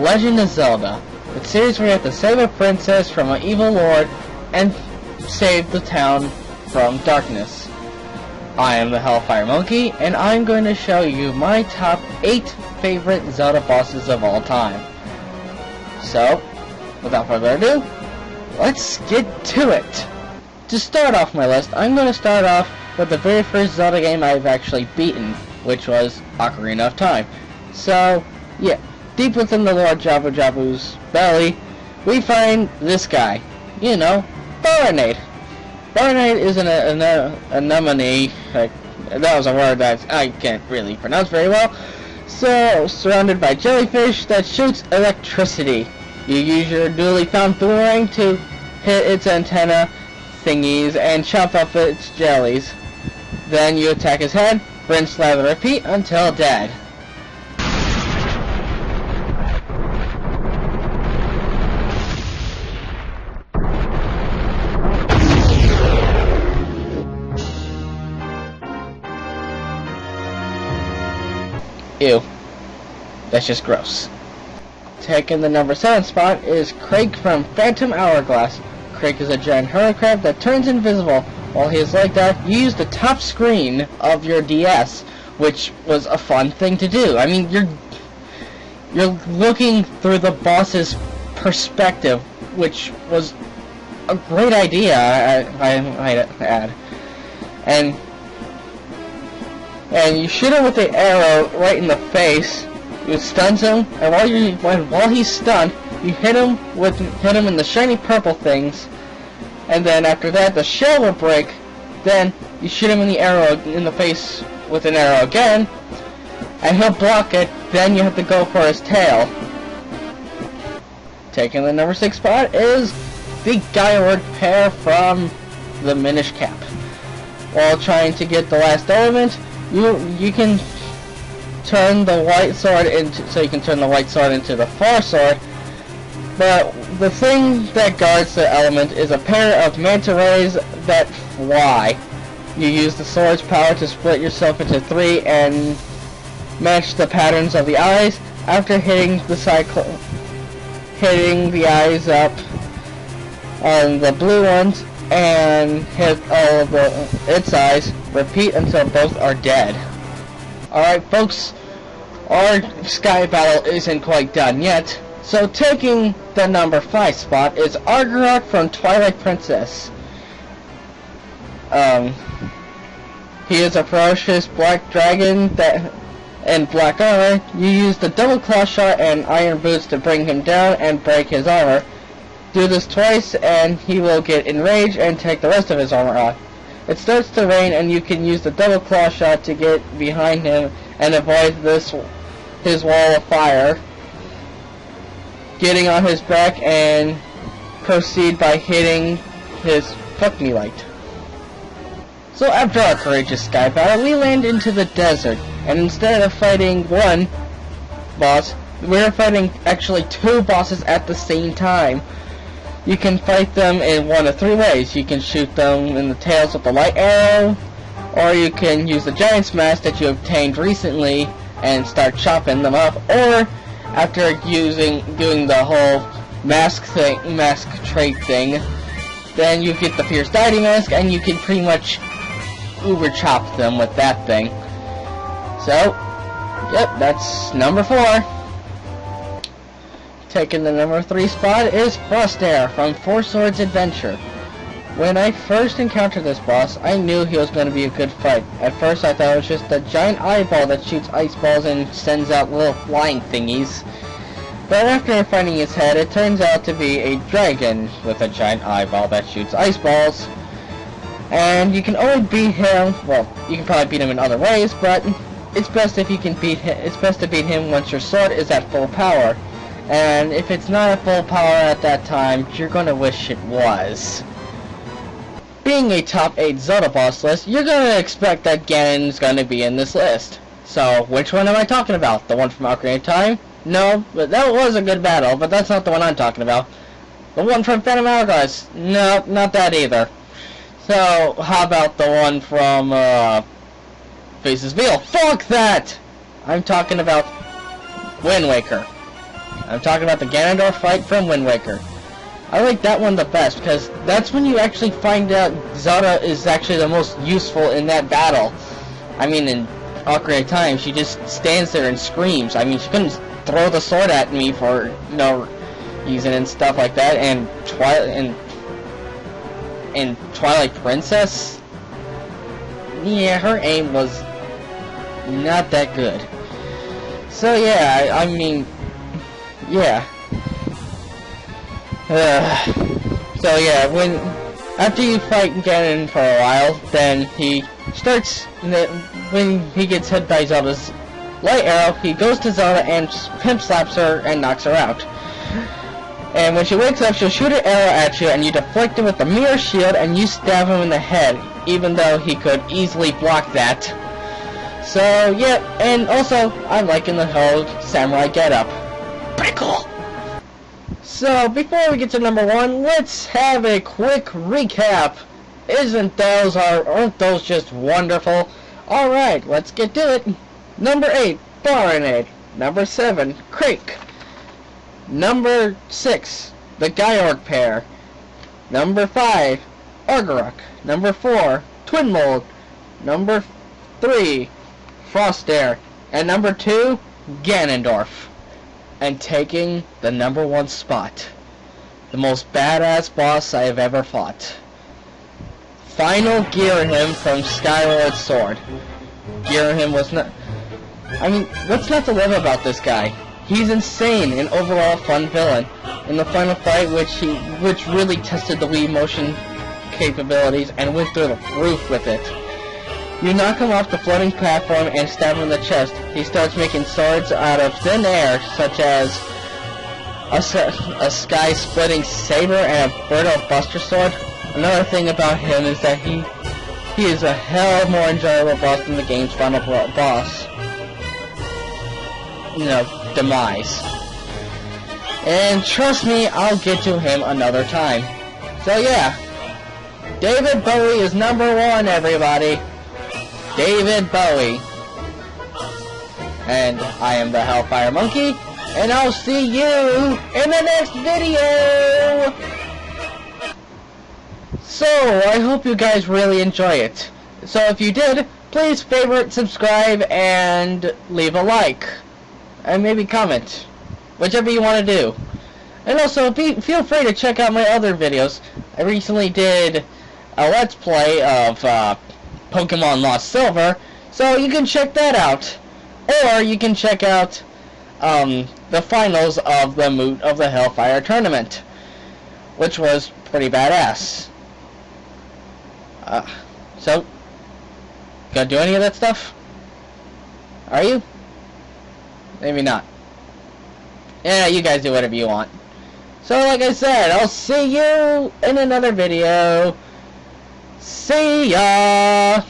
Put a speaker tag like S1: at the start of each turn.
S1: Legend of Zelda. The series where you have to save a princess from an evil lord and save the town from darkness. I am the Hellfire Monkey, and I'm going to show you my top 8 favorite Zelda bosses of all time. So, without further ado, let's get to it! To start off my list, I'm going to start off with the very first Zelda game I've actually beaten, which was Ocarina of Time. So, yeah. Deep within the Lord Jabu's belly, we find this guy. You know, Baronade. Baronade is an anemone. That was a word that I can't really pronounce very well. So, surrounded by jellyfish that shoots electricity. You use your newly found boomerang to hit its antenna thingies and chop up its jellies. Then you attack his head, rinse, lather, repeat until dead. Ew. That's just gross. Taking the number 7 spot is Craig from Phantom Hourglass. Craig is a giant hermit crab that turns invisible. While he is like that, you use the top screen of your DS, which was a fun thing to do. I mean, you're looking through the boss's perspective, which was a great idea, I might add. And you shoot him with the arrow right in the face. It stuns him, and while he's stunned, you hit him in the shiny purple things. And then after that, the shell will break. Then you shoot him in the face with an arrow again, and he'll block it. Then you have to go for his tail. Taking the number 6 spot is the Skyward pair from the Minish Cap. While trying to get the last element, you can turn the white sword into the far sword. But the thing that guards the element is a pair of manta rays that fly. You use the sword's power to split yourself into 3 and match the patterns of the eyes. After hitting the eyes up on the blue ones and hit all of its eyes, repeat until both are dead. Alright folks, our sky battle isn't quite done yet, so taking the number 5 spot is Arden Rock from Twilight Princess. He is a ferocious black dragon that in black armor. You use the double claw shot and iron boots to bring him down and break his armor. Do this twice and he will get enraged and take the rest of his armor off. It starts to rain and you can use the double claw shot to get behind him and avoid his wall of fire. Getting on his back and proceed by hitting his fuck me light. So after our courageous sky battle, we land into the desert, and instead of fighting one boss, we're fighting actually 2 bosses at the same time. You can fight them in one of 3 ways. You can shoot them in the tails with the light arrow, or you can use the giant's mask that you obtained recently and start chopping them up, or after doing the whole mask trait thing, then you get the fierce deity mask and you can pretty much uber chop them with that thing. So, yep, that's number 4. Taking the number 3 spot is Frostair from Four Swords Adventure. When I first encountered this boss, I knew he was going to be a good fight. At first I thought it was just a giant eyeball that shoots ice balls and sends out little flying thingies. But after finding his head, it turns out to be a dragon with a giant eyeball that shoots ice balls. And you can only beat him, well, you can probably beat him in other ways, but it's best if you can beat him. It's best to beat him once your sword is at full power. And if it's not at full power at that time, you're gonna wish it was. being a top 8 Zelda boss list, you're gonna expect that Ganon's gonna be in this list. So, which one am I talking about? The one from Ocarina of Time? No, but that was a good battle, but that's not the one I'm talking about. The one from Phantom Hourglass? No, not that either. So, how about the one from, Faces Veil? Fuck that! I'm talking about Wind Waker. I'm talking about the Ganondorf fight from Wind Waker. I like that one the best, because that's when you actually find out Zelda is actually the most useful in that battle. I mean, in Ocarina of Time, she just stands there and screams. I mean, she couldn't throw the sword at me for no reason and stuff like that. And Twilight Princess, yeah, her aim was not that good. So yeah, I mean, yeah. So yeah, after you fight Ganon for a while, then he starts, when he gets hit by Zelda's light arrow, he goes to Zelda and pimp slaps her and knocks her out. And when she wakes up, she'll shoot an arrow at you, and you deflect it with the mirror shield, and you stab him in the head, even though he could easily block that. So yeah, and also, I'm liking the whole samurai getup. Pretty cool! So, before we get to number 1, let's have a quick recap. Aren't those just wonderful? Alright, let's get to it. Number 8, Baronade. Number 7, Crake. Number 6, the Gyorg pair. Number 5, Argarok. Number 4, Twin Mold. Number 3, Frostair. And number 2, Ganondorf. And taking the number 1 spot. The most badass boss I have ever fought. Final Ghirahim from Skyward Sword. Ghirahim was not... I mean, what's not to love about this guy? He's insane and overall fun villain. In the final fight, which really tested the Wii motion capabilities and went through the roof with it. You knock him off the floating platform and stab him in the chest. He starts making swords out of thin air, such as a sky-splitting saber and a Birdo Buster sword. Another thing about him is that he is a hell more enjoyable boss than the game's final boss. You know, Demise. And trust me, I'll get to him another time. So yeah, David Bowie is number 1, everybody. David Bowie. And I am the Hellfire Monkey, and I'll see you in the next video! So, I hope you guys really enjoy it. So if you did, please favorite, subscribe, and leave a like. And maybe comment. Whichever you want to do. And also, feel free to check out my other videos. I recently did a Let's Play of Pokemon Lost Silver, so you can check that out. Or you can check out the finals of the Moot of the Hellfire Tournament, which was pretty badass. So, gonna do any of that stuff? Are you? Maybe not. Yeah, you guys do whatever you want. So, like I said, I'll see you in another video. See ya!